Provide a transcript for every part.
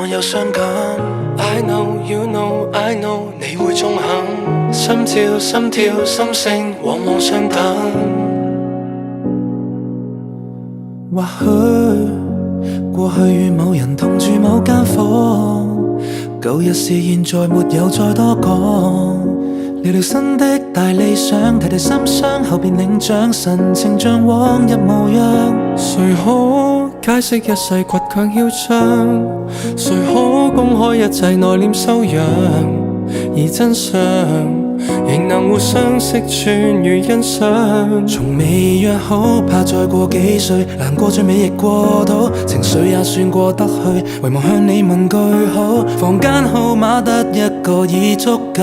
我有傷感。I know you know I know 你會中肯，心跳心跳心聲往往相等。或許過去與某人同住某間房，舊日事現在沒有再多講。聊聊新的大理想，提提心傷後便領獎，神情像往日模樣。誰可解釋一世倔強囂張？誰可公開一切內斂修養？而真相仍能互相識穿與欣賞。從未約好，怕再過幾歲，難過最尾亦過到，情緒也算過得去，遺忘向你問句好。房間號碼得一個已足夠，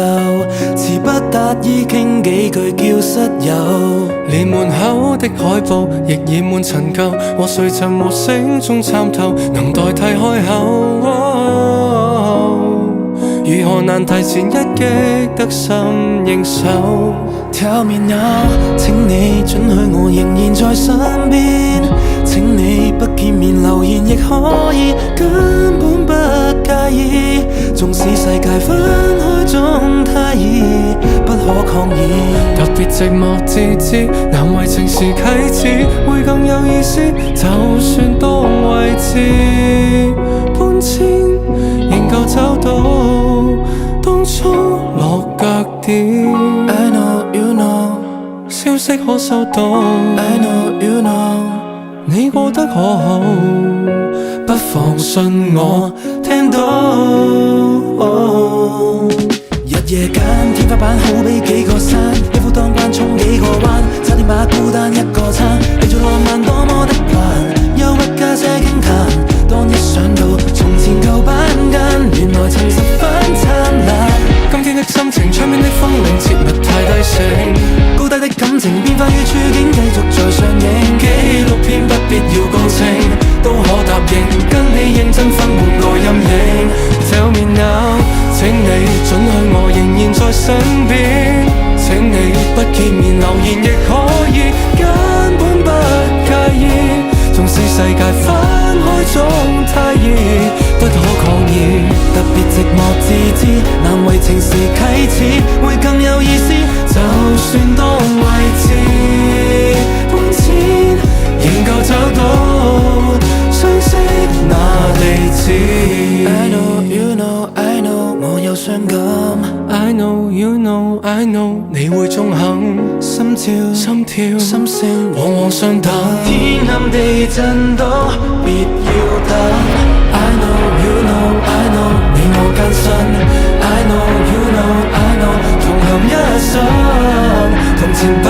詞不達意傾幾句叫室友，連門口的海報亦染滿陳舊，和誰曾無聲中參透，能代替開口。如何難提前一擊得心應手 ？Tell me now， 請你准許我仍然在身邊，請你不見面留言亦可以，根本不介意。縱使世界分開總太易，不可抗議。特別寂寞自知，難為情時啟齒，會更有意思。就算當位置搬遷，仍舊找到當初落腳點。I know you know， 消息可收到。I know you know， 你過得可好？不妨信我聽到。日夜間天花板好比幾個山，一夫當關衝幾個彎，差點把孤單一個餐，偽造浪漫多麼的慣，憂鬱加些驚嘆。當一想到從前舊班間，原來曾十分燦爛。今天的心情，窗邊的風鈴切勿太低聲，高低的感情變化與處境繼續在上映。紀錄片不必要高清，都可答應跟你認真分換個陰影。Tell me now， 請你准許我仍然在身邊，請你不見面留言亦可以，根本不介意。縱使世界分開總太易，不可抗議。特別寂寞自知，難為情時啟齒，會更有意思。就算當位置搬遷，仍舊找到相識那地址。I know you know I know， 我有傷感。I know you know I know， 你會中肯，心跳心跳心聲往往相等。天暗地震都別要等。I know you know I know， 你我艱辛。I know you know I know， 同行一生，同前不